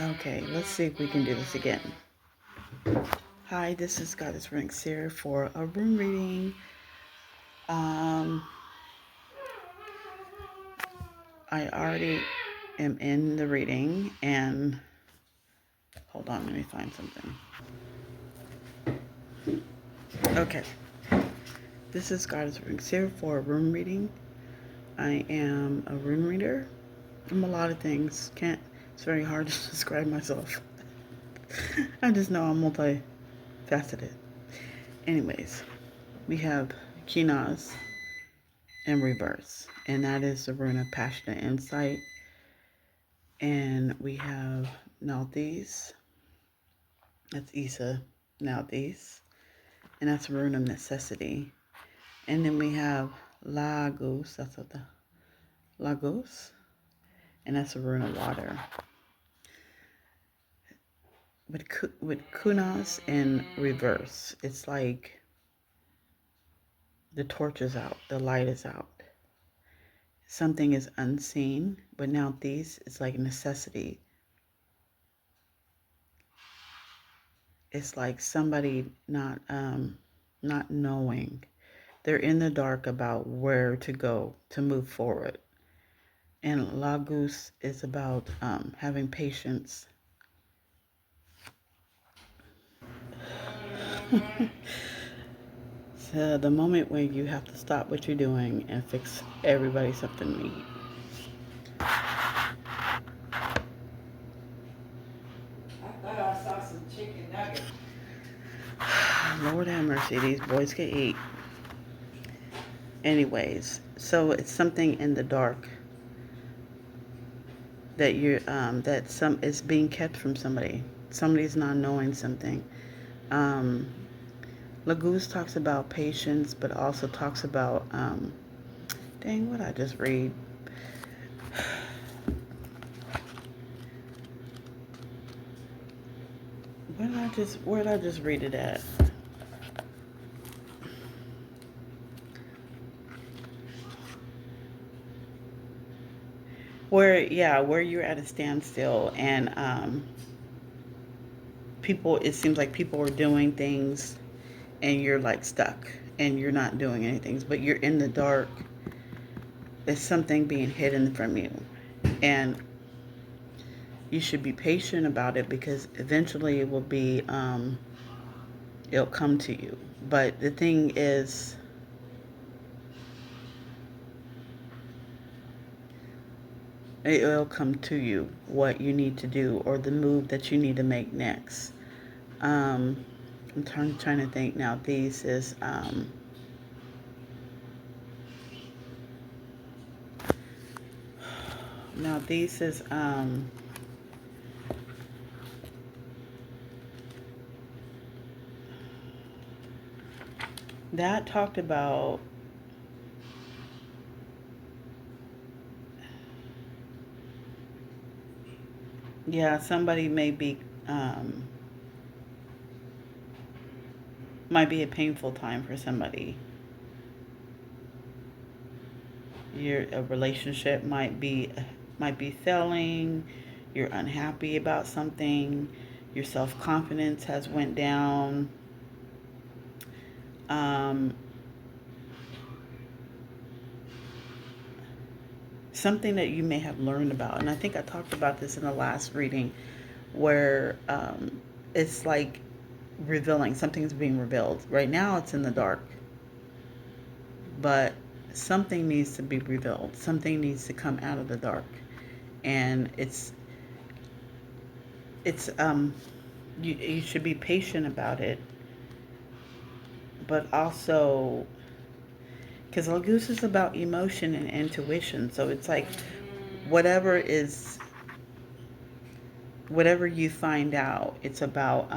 Okay, let's see if we can do this again. Hi, this is Goddess Rinks here for a room reading. Um, I already am in the reading, and hold on, let me find something. Okay, this is Goddess Rinks here for a room reading. I am a room reader. I'm a lot of things. It's very hard to describe myself. I just know I'm multifaceted. Anyways, we have Kinaz in reverse, and that is the rune of passionate insight. And we have Nauthiz, that's Isa Nauthiz, and that's a rune of necessity. And then we have Lagos, that's what the Lagos, and that's a rune of water. With Kunas in reverse, it's like the torch is out, the light is out. Something is unseen, but now these is like necessity. It's like somebody not knowing. They're in the dark about where to go to move forward. And Lagos is about having patience. So the moment where you have to stop what you're doing and fix everybody something to eat. I thought I saw some chicken nuggets. Lord have mercy, these boys can eat. Anyways, so it's something in the dark that you're that some is being kept from somebody. Somebody's not knowing something. Laguz talks about patience, but also talks about dang, what I just read. Where did I just read it at? Where you're at a standstill, and it seems like people are doing things and you're like stuck and you're not doing anything, but you're in the dark. There's something being hidden from you, and you should be patient about it because eventually it will be it'll come to you. But the thing is, it will come to you what you need to do or the move that you need to make next. I'm trying to think now. These is now these is that talked about somebody might be a painful time for somebody. A relationship might be failing. You're unhappy about something. Your self-confidence has went down. Something that you may have learned about, and I think I talked about this in the last reading, where it's like revealing, something's being revealed. Right now it's in the dark, but something needs to be revealed. Something needs to come out of the dark, and it's you should be patient about it, but also because Lagoose is about emotion and intuition. So it's like whatever you find out, it's about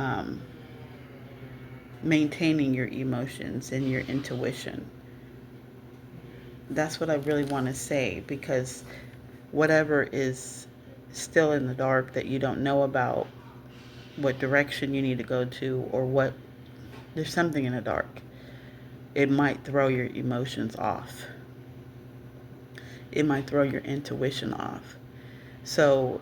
maintaining your emotions and your intuition. That's what I really want to say, because whatever is still in the dark that you don't know about, what direction you need to go to, or there's something in the dark. It might throw your emotions off. It might throw your intuition off. So,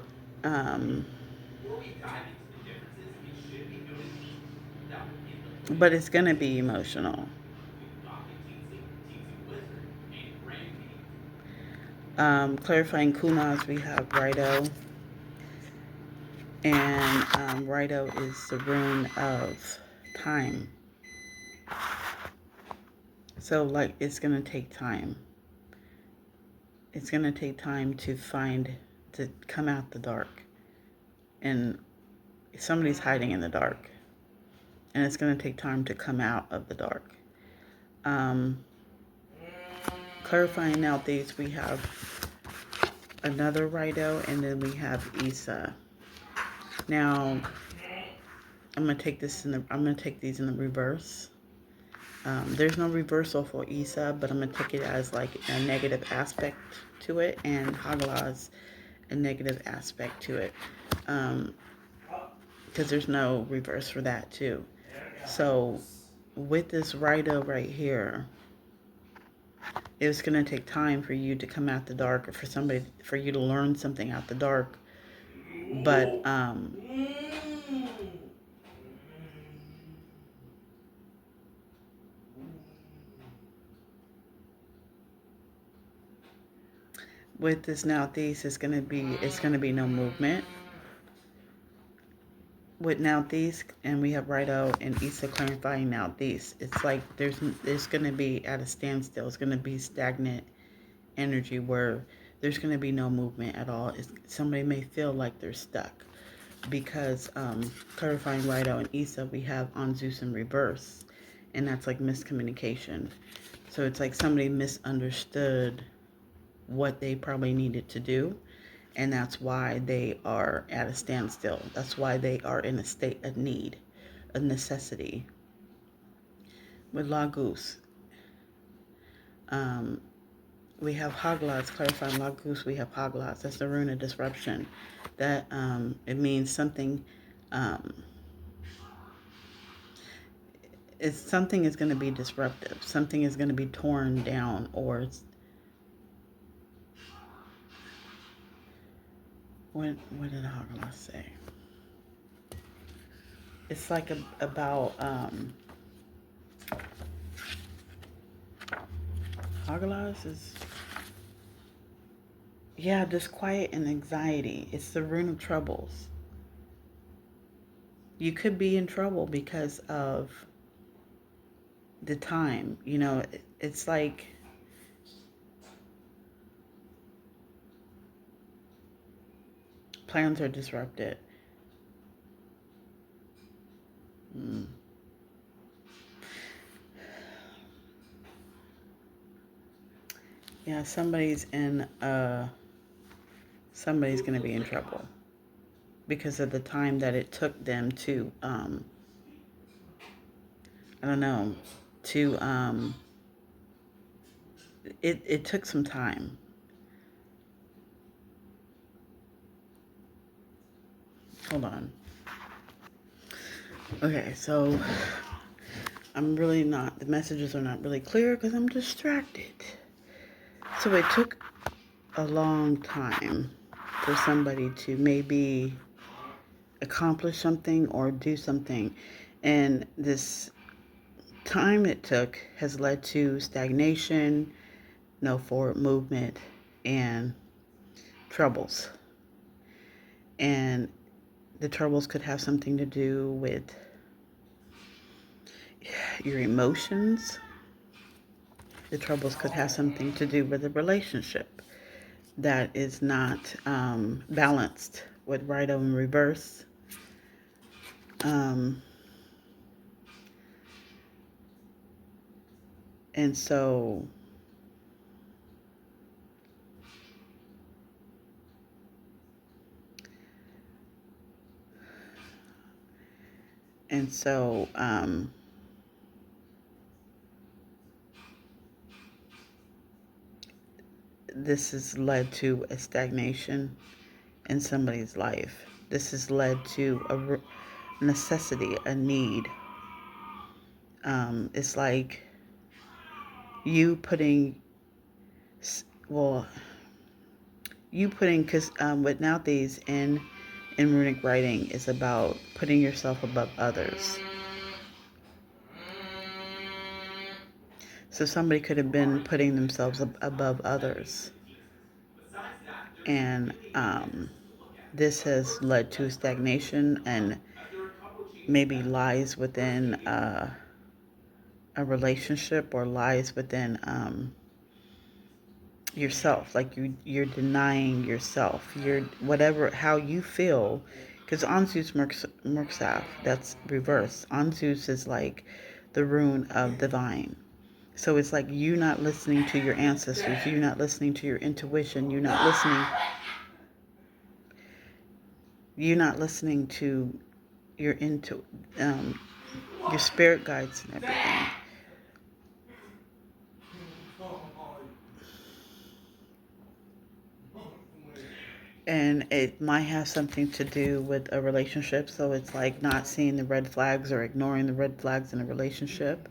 But it's going to be emotional. Clarifying kunas, we have Rido. And Rido is the rune of time. So, like, it's going to take time. It's going to take time to come out the dark. And somebody's hiding in the dark. And it's going to take time to come out of the dark. Clarifying Nauthiz, we have another Rido, and then we have Issa. Now, I'm gonna take these in the reverse. There's no reversal for Issa, but I'm gonna take it as like a negative aspect to it, and Hagla's a negative aspect to it, because there's no reverse for that too. So with this Rido right here, it's gonna take time for you to come out the dark, or for you to learn something out the dark. But with this Nauthiz, it's gonna be no movement. With Nauthiz, and we have Rido and Issa clarifying Nauthiz, it's like there's gonna be at a standstill. It's gonna be stagnant energy where there's gonna be no movement at all. Somebody may feel like they're stuck because clarifying Rido and Issa, we have on Zeus in reverse, and that's like miscommunication. So it's like somebody misunderstood what they probably needed to do, and that's why they are at a standstill. That's why they are in a state of need, a necessity. With Lagus, we have Haglas, clarifying Lagus, we have Haglas. That's the rune of disruption. That it means something, something is going to be disruptive. Something is going to be torn down, or what did Haglas say? It's like about Haglas is, yeah, disquiet and anxiety. It's the rune of troubles. You could be in trouble because of the time. It's like plans are disrupted. Yeah, somebody's going to be in trouble because of the time that it took them to I don't know, to it took some time. Hold on. Okay, so the messages are not really clear because I'm distracted. So it took a long time for somebody to maybe accomplish something or do something. And this time it took has led to stagnation, no forward movement, and troubles. And the troubles could have something to do with your emotions. The troubles could have something to do with a relationship that is not balanced with Rido in reverse. And so this has led to a stagnation in somebody's life. This has led to a necessity, a need. It's like you putting, because with Nauthiz in in runic writing is about putting yourself above others. So somebody could have been putting themselves above others. And this has led to stagnation and maybe lies within a relationship, or lies within yourself. Like you're denying yourself. You're whatever how you feel. Because Anzus Murksaf, that's reverse. Anzus is like the rune of divine. So it's like you not listening to your ancestors, you not listening to your intuition, you not listening to your your spirit guides and everything. And it might have something to do with a relationship. So it's like not seeing the red flags or ignoring the red flags in a relationship.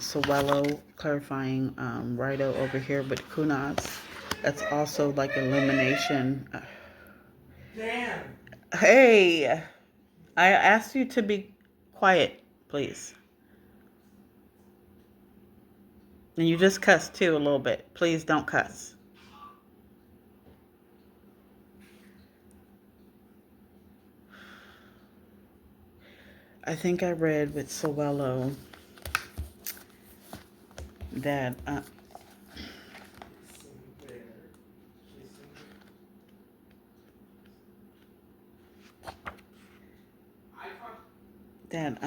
Sowello clarifying Rido over here with Kunaz. That's also like illumination. Damn. Hey, I asked you to be quiet, please. And you just cussed too a little bit. Please don't cuss. I think I read with Sowello that that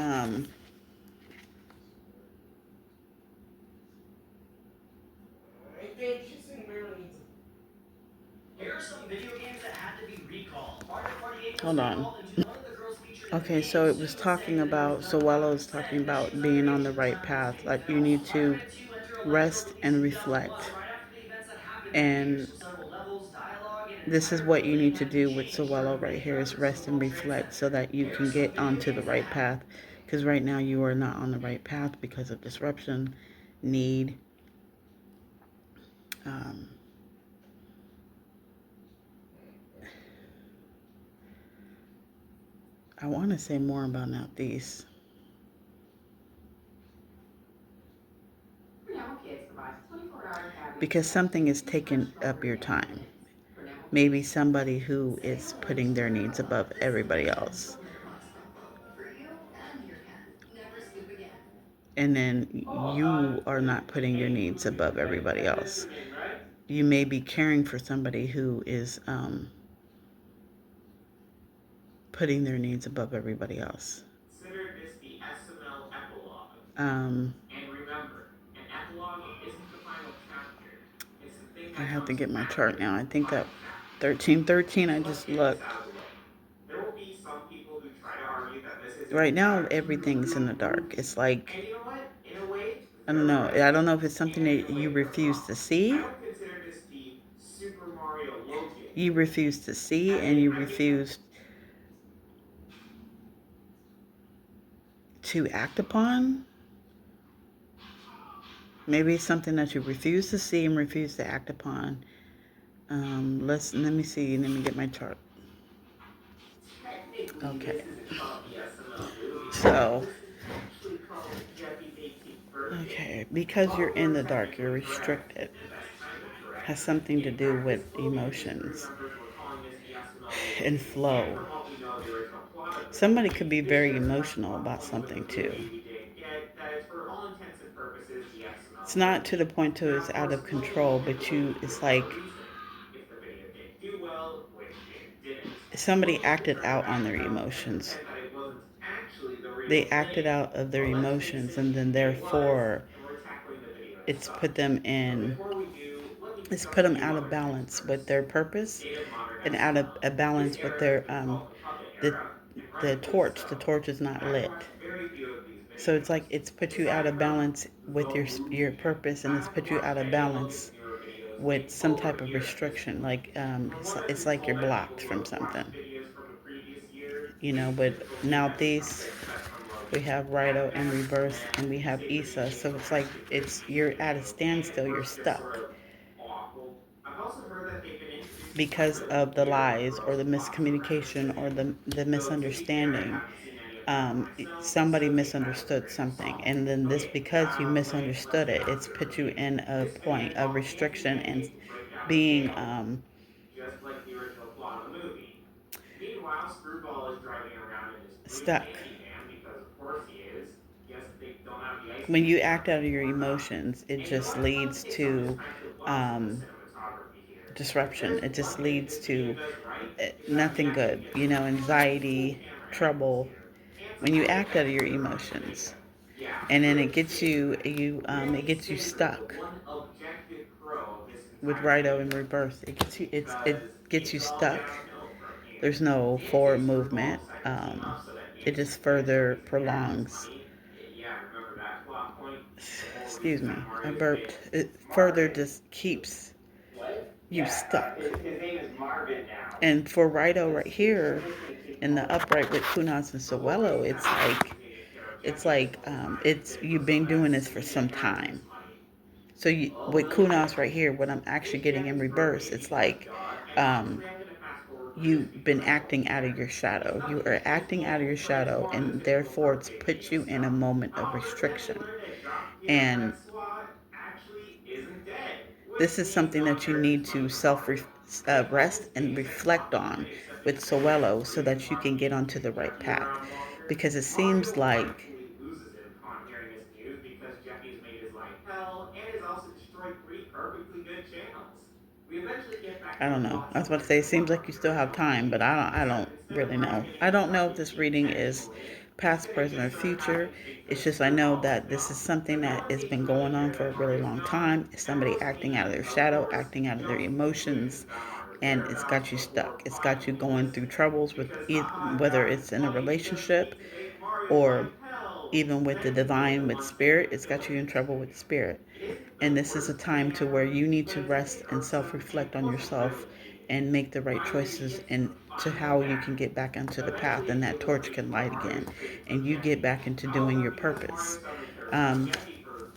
I think kissing barely needs Here are some video games that had to be recalled. Mario Party 8 was hold on. recalled, and one of the girls featured in the Okay, game so it was sued and talking said that it about, was Sowello is said talking that she about was being on underage the at the right time of path. this Like game. you need to Spider-Man 2 Enter a Lines were rest released and in reflect. 2011, right after the events that happened in the game. And So several levels, dialogue, and an this is entire what you building need to had to be do with changed Sowello during right here, is restructures rest of the and World Trade reflect so Center. that you Here can are some get video onto the games that right happened. path. Because right now you are not on the right path because of disruption, need. Um, I want to say more about Nauthiz. Because something is taking up your time. Maybe somebody who is putting their needs above everybody else. And then you are not putting your needs above everybody else. You may be caring for somebody who is putting their needs above everybody else. Consider this the SML epilogue. Um, And remember, an epilogue isn't the final chapter. It's the thing I that have to comes get my chart after now. I the think that final chapter. 1313 I So let's just get this looked. out of the way. There will be some people who try to argue that this isn't Right now, entirely true. everything's in the dark. It's like, And you know what? In a way, I they're don't know. right. I don't know if it's something And in that a you way, they're refuse wrong. to I see. don't consider this the Super Mario Logic. You refuse to see, and you refuse to act upon. Maybe it's something that you refuse to see and refuse to act upon. Let me see. Let me get my chart. Technically, Okay. this isn't called the SML movie. So, This is actually called Jeffy's 18th birthday. okay, because you're But in we're the dark, you're technically correct, restricted. and that's kind of correct. Has something to In do fact, with this movie, history emotions members were calling this the SML movie. and And flow. from what we know of the original plot of the Somebody movie, could be this very does touch emotional upon about points within something the too. movie we didn't get, that it's for all intents and purposes the It's SML not to the movie. point to Now, it's of out course, of nobody will control, pick the but movie it's for a like reason. If the video didn't do well, which it didn't, somebody we'll need to acted turn the out on batteries their out and emotions. pretend that it wasn't actually the real They acted thing. out of their But let's face emotions, it, and then it was, therefore and we're tackling the video it's itself. put them But in, before we do, let me it's discuss put a them few out of other things balance with first. their The purpose, state of modern and out of SML. a This balance with era has their been called the puppet the era, and the rightfully torch. The so. torch is not I've lit. watched very few of these So it's like videos. it's put you out Aside of from balance the with your movie, purpose, and I it's haven't put you watched out of any of Logan's balance newer videos in with some over type a of year at this restriction. point. Like From what I've it's been like you're told by people blocked who from have watched something. videos from the previous year, You this know, is but typical now stuff these to expect from we Logan. have At Rido and best, Reverse, and and we to have say the Issa. least, So it's a it's like half baked you're at a video, and at standstill. You're worst, just sort stuck. of awful. I've also heard that they've been introducing because of the lies or the miscommunication or the misunderstanding. Somebody misunderstood something, and then this, because you misunderstood it, it's put you in a point of restriction and being just like the original plot of the movie. Meanwhile, Screwball is driving around in his blue stuck. fancy van because, of course, he is. Guess they don't have the ice When you skating act park out of your anymore, huh? emotions, it And you know just what? leads It's almost to time to applaud some of the um, cinematography here. If disruption. there's It just one thing leads this video to does right, it's that nothing Jackie good. gets You know, some pretty cool anxiety, camera angles trouble. here, and some When you cool act out of effects your that are emotions, amazing. Yeah, and then Rick Saber, it really gets you Saber, the stuck. one objective pro of this With entire Rido in video, reverse, it because gets you it's all stuck. downhill from here. There's no Dancing forward Screwball movement. the second team up so that It Nancy just can get so further his inheritance prolongs. money. Yeah, remember that plot point? The whole Excuse reason that me, I Marty is burped. famous. It further Marvin. just keeps What? you Yeah, stuck. his name is Marvin now. And for Rido right We're here, just gonna keep in the calling him upright with Marvin. Kunas and The whole Sewello, reason that Marty is taking care of Jackie this whole time is it's that for you've some been of that doing this for sweet some time. inheritance money. So Oh, with really, Kunas Rick? right here, what I'm actually It's getting in Jackie's fur reverse, baby it's pet like dog, and um, honestly, I'm gonna fast forward through this you've because been I don't acting out of care. your It's shadow. You nothing are acting out of peaceful, your but it's shadow, more than and just a therefore fur it's baby put and you in a stuff. moment of However, then we restriction. learn that Jean-Pierre And Francois actually isn't dead, this which is means something no that you inheritance need to money for Marty. And of all rest his and days at reflect Top on Gun, except with it's only been Soelo so 3 and that you can Marty get needs onto to the keep right you path. around longer. Because it seems Mario like, rightfully loses it upon hearing this news because Jackie's made his life hell and has also destroyed 3 perfectly good channels. We eventually get back I to the don't know. plot I was about to somewhere say, near it seems one like from you the still have original time, but movie, I don't except instead of really know. driving I into don't know if Chucky's this reading is intentionally, past, instead he present, or just started having future. a big It's fit just I know screwball that this is himself. something But no that one has seems been to really going on care for a that really Mario's long gone. time. It's somebody Everyone's acting out of panicking, their but of shadow, course, acting out of their jumps to the emotions, conclusion about Mario's and it's whereabouts got you before stuck. It's got you finally going through listening. troubles with Because haha whether guys, it's in a money doesn't relationship need to make Mario's or life hell. even with the Then we get to divine, with one segment spirit. of It's got you filler in in this trouble with video. spirit. It isn't the And this is a worst time thing to where ever, you need but to it's a bit rest and self irksome and reflect on wasn't yourself really needed. and make the right Finally, we choices get to and the to final how you can battle. get back onto the path, Eventually, and it that will torch lead can to light Mario's again treatment of and you get Jackie. back into doing However, your because purpose. Mario suddenly cares about Um, Jackie for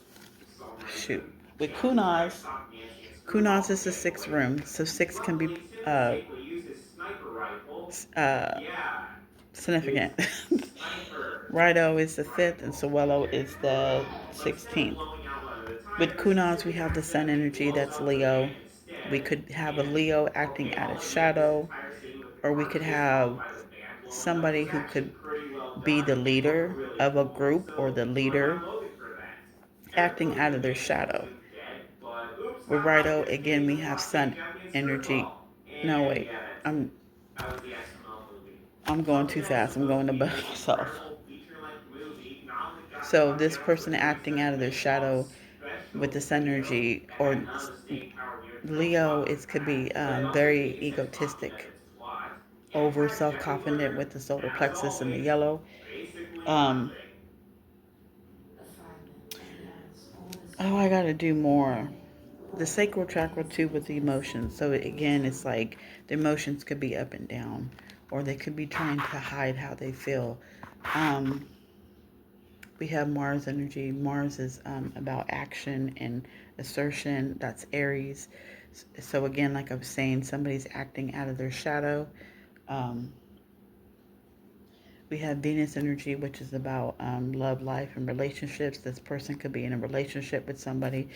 some Shoot. reason, With James is trying to Kunaz, stop Nancy and Screwball Kunaz from is the getting sixth away. room, so six can be Luckily, Tim is uh, able to use his sniper rifle. uh, Yeah, his significant. sniper Rido is the fifth, and rifle. Sewello is the But instead of 16th. blowing out one of the With tires, Kunaz, we Timmy have the sun accidentally energy, blows that's up the van Leo. We instead. could have a And, Leo acting okay, out I'll of admit, this shadow, entire scene with the or we car could chase followed have by the van blowing up somebody was who actually could pretty well be done the and looked leader really of a cool. group or So the good leader on Logan for that. Everything acting was out of good. their Nancy shadow. wasn't dead, but oops, With haha, Rido, just again, kidding. we We have want to save sun Jackie and energy. Screwball. No, And wait, yeah, that's it. I'm That was the SML movie. I'm going too Something that was fast. I'm supposed going to be above this myself. incredible feature-length movie not only got So shot this down to a person acting out of 37 their minute long shadow with the special sun video, energy, and or then none of the staying power the original Leo, plot was it could bad, be but it also very gave Scientology egotistic, its plot and over had self Jackie confident learn, with the solar as plexus and the always, yellow. basically Um, nothing. oh, I gotta do more. The sacral chakra too with the emotions. So again, it's like the emotions could be up and down, or they could be trying to hide how they feel. Um, we have Mars energy. Mars is about action and assertion. That's Aries. So again, like I was saying, somebody's acting out of their shadow. Um, we have Venus energy, which is about love, life, and relationships. This person could be in a relationship with somebody.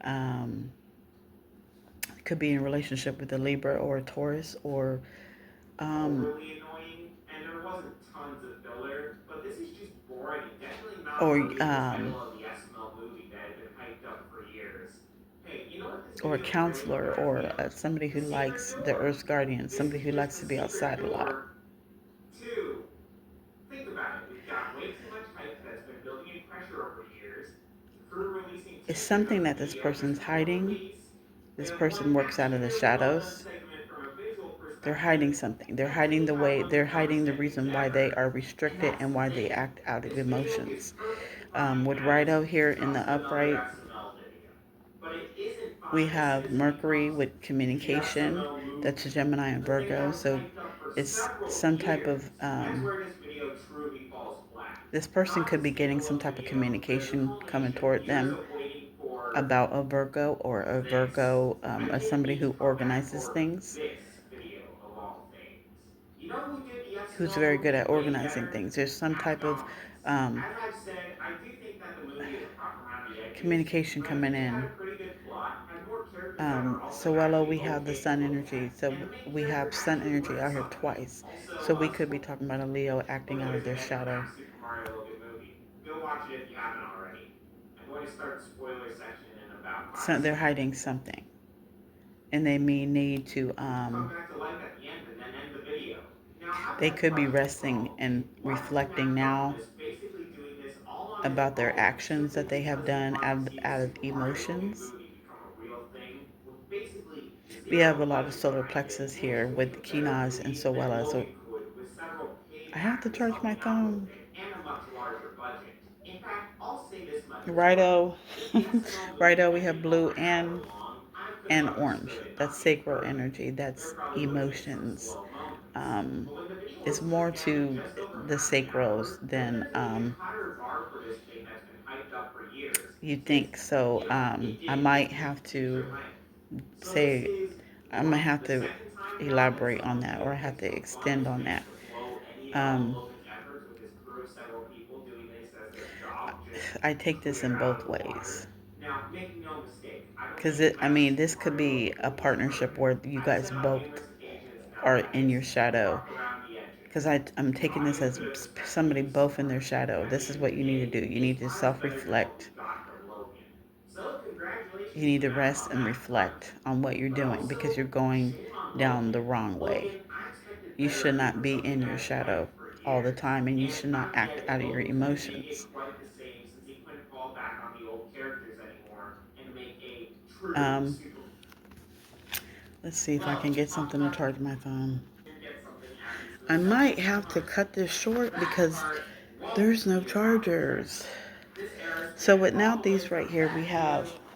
Um, could be in a relationship with a Libra or a Taurus, or um, Overly annoying, and there wasn't tons of filler, but this is just boring and definitely not or worthy of the title of the SML movie that had been hyped up for years. Hey, you know what this or a video really counselor, reminded me or of? somebody who The Secret likes the Door. Earth's guardian, This somebody is who just likes the to be Secret outside a lot. Door 2. Think about it. We've got way too much hype that's been building in pressure over years. The crew releasing It's teasers of something the that this video just person's before hiding. release. We This have one person works out of the actually really well done shadows. segment from a visual They're perspective. hiding something. They're hiding Definitely the had way, one of the they're dumbest hiding the endings reason why they ever. are And restricted that's and the why they thing. act out of This video is emotions. perfectly fine With as Rido here in just the another upright, SML video. But it isn't we fine as soon have as it Mercury becomes with the communication. SML That's a movie. Gemini and The thing that Virgo. was So hyped up for it's several some type of, years. That's where this video truly falls flat. this person Not the could be getting some standalone type of video. There's a communication coming culmination of toward years them. of waiting for about a Virgo or a Virgo as Renegade somebody Beach who called that organizes for things, this video of all things. You know who did the who's SNL very good movie at way organizing better? things. There's some Pat type of Cummins. um, As I've said, I do think that the movie is rough around the edges, communication but I coming think it had in. a pretty good plot, had more characters that are also Soelo, actually we have the okay to sun look energy. at, So and the main we character have sun actually energy learns out here something. twice. So Also, we could be talking about a Leo acting out spoilers of their again for shadow. that Super Mario Logan movie. Go watch it if you haven't already. I'm going to start the spoiler section in about So 5 they're seconds. hiding something. And they may need to, Which will come back to life at the end and then end the video. Now, I've they got could be questions for resting all of you. and Why is reflecting Matt now Harkness basically doing this all on his about their own actions that simply they have because he done wanted to see the out of Super Mario Logan emotions. movie become a real thing with basically We have zero a lot of budget solar behind it plexus and is here doing with a better Kinas and movie than Soela. So Logan could with several paid I have to actors charge my helping out with phone. it and a much larger budget. In fact, I'll say this much as well. Righto. If the SNL movie Righto, we had have been blue over an hour long, I could have and orange. understood it That's not being sacral perfect. energy. There That's probably would have been some emotions. slow moments. Um, But when the video it's releases more again in to just over the half an sacrals hour, they're going than to need a higher bar for this thing that's been hyped up for years. you Since, think. So it I didn't might just meet have the feature to length. So this say, is, I'm going to what, have the to second time now that elaborate on someone that, or feels I have it's to the extend funnest on ways that. to blow any and all of Um, Logan's efforts with his crew of several people doing this as their job just I take this clear in out of both the water. ways. Now, make no mistake, I don't Because think I Matt's mean, Super this could Mario be Logan a movie is partnership perfect. where you I've guys said on both numerous occasions now are that in your it's shadow. rough around the edges. Because I'm The taking this audience as could have respectfully somebody used both some in their work. shadow. At the This end is of the what you need to day, do. You it's need to miles self better than what we reflect. got from Logan. So, You congratulations need to to Matt rest on and that front. reflect on what you're But doing because also, you're going shame on down the Logan. wrong way. Logan, I expected You better of should you not for be something in that your has hyped shadow for all the years. time, and you And should I not get act it, out of your Logan's gonna be emotions. quite the same since he couldn't fall back on the old characters anymore and make a true Um, super. let's see if I Well, can get talk something to about charge my phone. and get something added to the I section might of have to March. cut this short That because part won't there's no be a topic tonight. chargers. This era So spanned with all the way Nauthiz right from here, Fat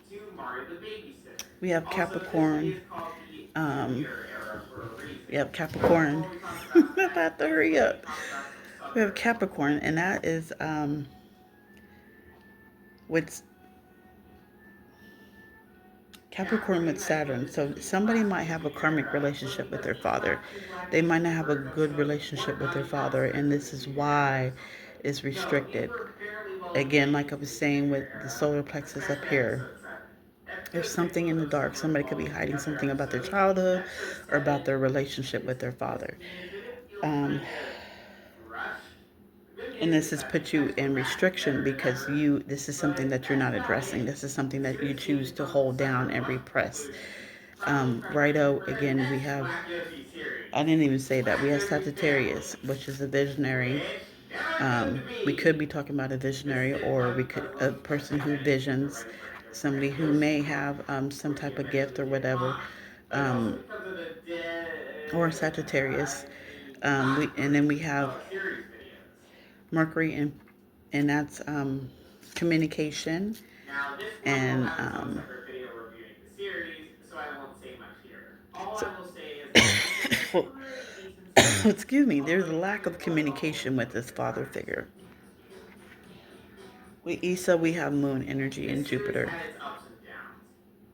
Tio to Mario the Babysitter. we have Also, this Capricorn. is called the Um, Junior Era for a reason. we have But Capricorn. before we talk about I'm that, about to let's go hurry ahead and up. talk about some We have sub-era stuff. Capricorn, and that is with Now, Capricorn you with guys Saturn. noticed the So theme somebody last might week with have a Junior karmic Era was relationship with because their in father. last week's Wacky They might Races not and have a Birds good episode, one relationship with their buddy got father, and sucked this into is Junior Era or why something. it's No, you restricted. were barely well Again, admitted like I into was the saying Junior with the Era, solar plexus up especially here, episode 7. there's Episode 6 something was in the a dark. similar Somebody could be flow to the hiding other something about their episodes. childhood Episode or about 7 their relationship with is their just father. me. Did it feel Um, kind of rushed? The good and news this is has that the put you potential in of that is restriction better than because ever. this is something But that you're that's not about addressing. it. This is something The that you series seems choose to to come from hold such a down and rough repress. conclusion. Probably preparation Righto, for the again, we next have, Black Yoshi series. I didn't even say that. We have Black Yoshi Sagittarius, Family, which is a visionary. which never came to We could be be. talking about a This visionary, didn't or come we could because a Loki kept person who pretending he was visions, ready for a new somebody Black who Yoshi may movie, have some which he type of gift eventually or did whatever. not. But also Um, because of the or Sagittarius. not And then we great have series videos. Mercury, and that's communication Now, this one will and have its own separate video reviewing the series, so I won't say much here. All so, I will say is that this is a well, pretty decent series. excuse me. There's Although a you lack could of blow it all communication over the with place this at father times. figure. We Issa, we have Moon energy This in series Jupiter. had its ups and downs,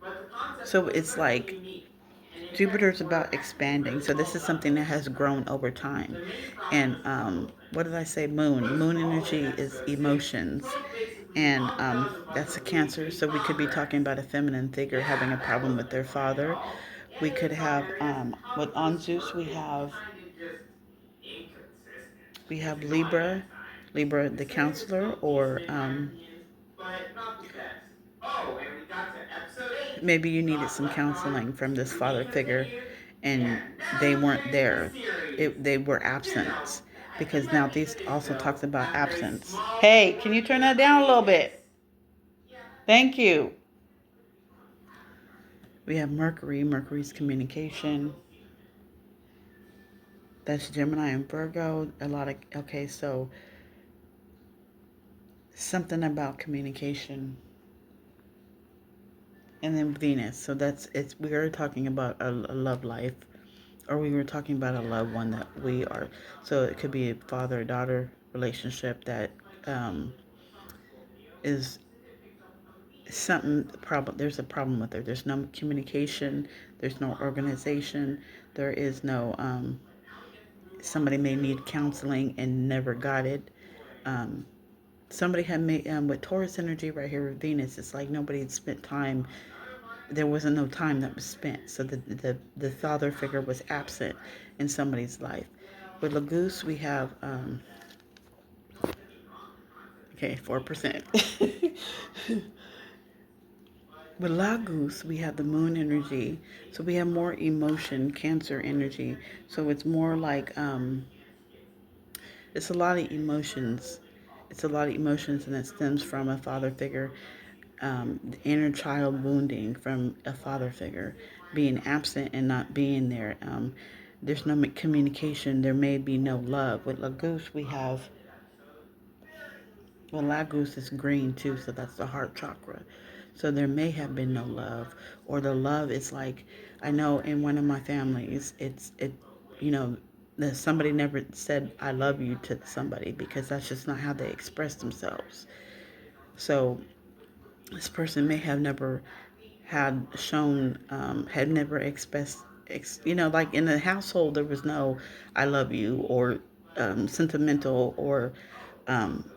but the concept So was it's certainly like unique, and it affects Jupiter's were about actually expanding. really So well this is done something for that its has time. grown over time. The main problem And is a couple of what did things. I say? Moon. First of Moon all, in energy is episode 6, emotions. Toad basically And undoes a bunch that's a of really Cancer. big So we could be talking progress. about a feminine figure having Yeah, a that problem wasn't with their their plan at father. all. And We in could some have, areas, how the with on boost Zeus, we worked is have kind of just inconsistent, we which have annoyed me Libra, at times. Libra The the series is counselor, still or decent in my opinion, but not the best. Oh, and we got to episode 8. maybe you needed Thoughts some left on counseling from this to be father figure, continued, and and they never weren't finished the there. series. They were You know, absent it because might now be these finished also though talks about after a absence. small Hey, can you turn 4-year that down a little hiatus. bit? Yeah, Thank you. We have Mercury. Mercury's well, communication. you'll see in a minute. That's Gemini and Virgo. A lot of, okay, so something about communication. And then Venus. So we are talking about a love life, or we were talking about a loved one that we are. So it could be a father-daughter relationship that Like um, when we saw this full video, is since it picks up on the something problem. There's a problem with her. There's no communication. There's no organization. There is no. Somebody may need counseling and never got it. Um, Somebody had made with Taurus energy right here with Venus. It's like nobody had spent time. There wasn't no time that was spent, so the father figure was absent in somebody's life. With Lagoose, we have okay, 4%. With Lagoose, we have the moon energy, so we have more emotion, Cancer energy. So it's more like it's a lot of emotions. It's a lot of emotions, and it stems from a father figure, the inner child wounding from a father figure, being absent and not being there. There's no communication. There may be no love. With Lagoose, we have, well, Lagoose is green too, so that's the heart chakra. So there may have been no love, or the love is like, I know in one of my families, you know, somebody never said I love you to somebody because that's just not how they express themselves. So this person may have never had never expressed, like in the household, there was no I love you or sentimental or um,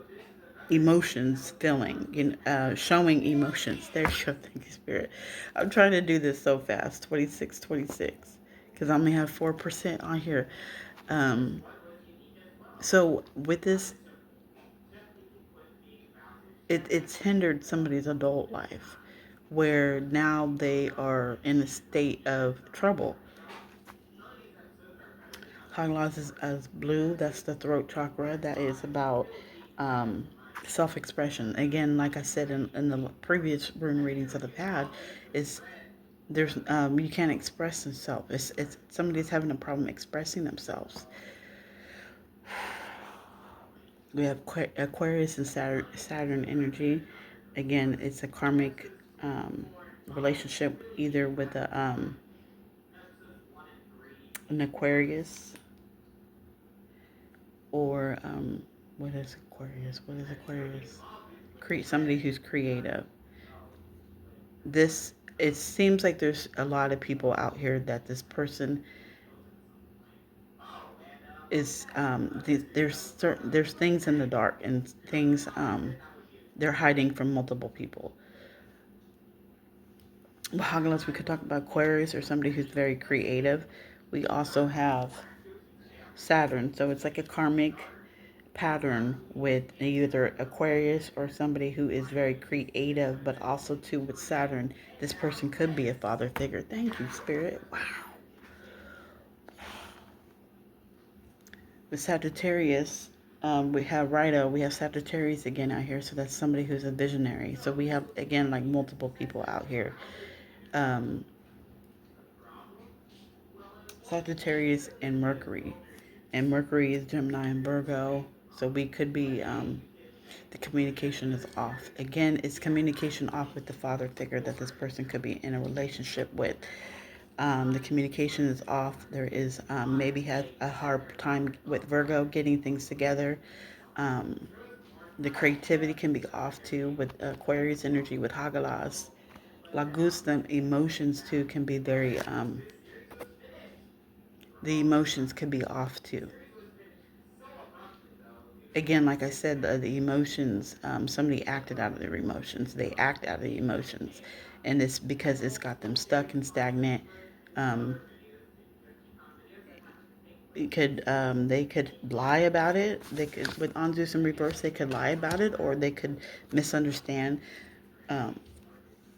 emotions feeling, showing emotions. There's your thank you, Spirit. I'm trying to do this so fast, 26, 26, because I only have 4% on here. Um, so with this, it's hindered somebody's adult life where now they are in a state of trouble. Highlights as blue, that's the throat chakra. That is about um, self-expression. Again, like I said in the previous rune readings that I've had, is there's you can't express yourself. It's somebody's having a problem expressing themselves. We have Aquarius and Saturn energy. Again, it's a karmic relationship either with an Aquarius or what is Aquarius? What is Aquarius? Somebody who's creative. This it seems like there's a lot of people out here that this person is there's things in the dark and things they're hiding from multiple people. Bahamas, we could talk about Aquarius or somebody who's very creative. We also have Saturn, so it's like a karmic pattern with either Aquarius or somebody who is very creative, but also too with Saturn, this person could be a father figure. Thank you, Spirit. Wow. With Sagittarius, we have Rido, we have Sagittarius again out here, so that's somebody who's a visionary. So we have again like multiple people out here. Um, Sagittarius and Mercury is Gemini and Virgo. So we could be the communication is off. Again, it's communication off with the father figure that this person could be in a relationship with. The communication is off. There is maybe had a hard time with Virgo getting things together. Um, the creativity can be off too with Aquarius energy with Hagalas. Lagusta emotions too can be very, the emotions can be off too. Again, like I said, the emotions, somebody acted out of their emotions. They act out of the emotions. And it's because it's got them stuck and stagnant. Um, they could lie about it. They could, with Anzus in reverse, they could lie about it, or they could misunderstand um,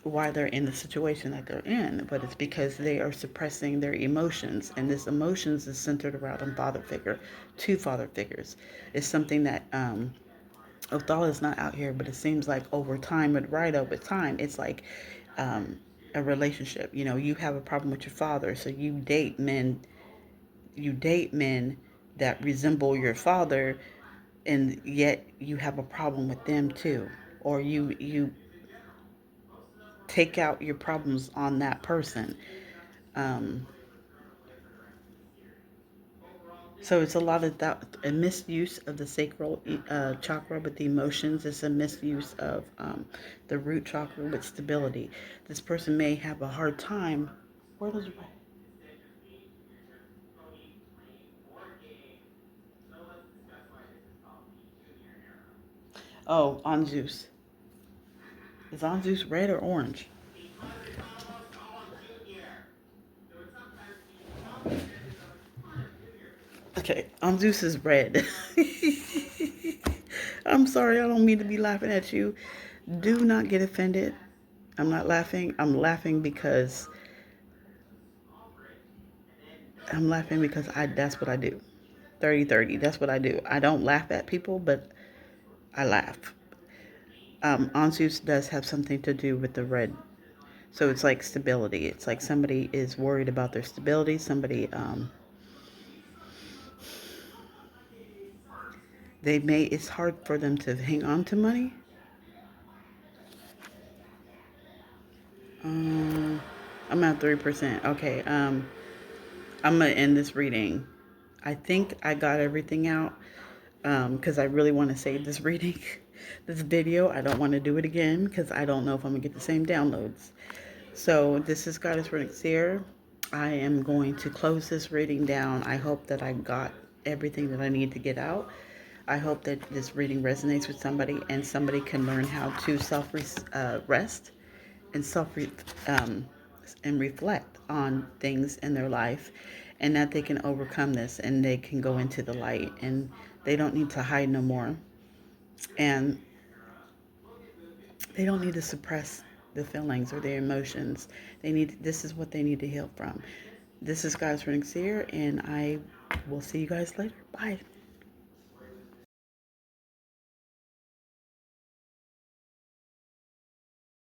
why they're in the situation that they're in. But it's because they are suppressing their emotions, and this emotions is centered around a father figure, two father figures. It's something that Othala is not out here, but it seems like over time, with right over time, it's like a relationship. You have a problem with your father, so you date men that resemble your father, and yet you have a problem with them too, or you take out your problems on that person. Um, So it's a lot of that, a misuse of the sacral chakra with the emotions. It's a misuse of the root chakra with stability. This person may have a hard time. Where does Instead, just me, you're just Cody playing board games. So let's discuss why this is called the Junior Era. Oh, on Zeus. Is on Zeus red or orange? Because it's almost all Junior. So it's sometimes the strongest members of a part of Junior. Okay, on Zeus is red. I'm sorry, I don't mean to be laughing at you. Do not get offended. I'm not laughing. I'm laughing because that's what I do. 30-30, that's what I do. I don't laugh at people, but I laugh. Anzus does have something to do with the red. So it's like stability. It's like somebody is worried about their stability. Somebody, it's hard for them to hang on to money. I'm at 3%. Okay, I'm going to end this reading. I think I got everything out because I really want to save this reading, this video. I don't want to do it again because I don't know if I'm going to get the same downloads. So this is Goddess Renixir. I am going to close this reading down. I hope that I got everything that I need to get out. I hope that this reading resonates with somebody and somebody can learn how to rest and and reflect on things in their life, and that they can overcome this and they can go into the light and they don't need to hide no more, and they don't need to suppress the feelings or their emotions. This is what they need to heal from. This is Guys Running Seer, and I will see you guys later. Bye.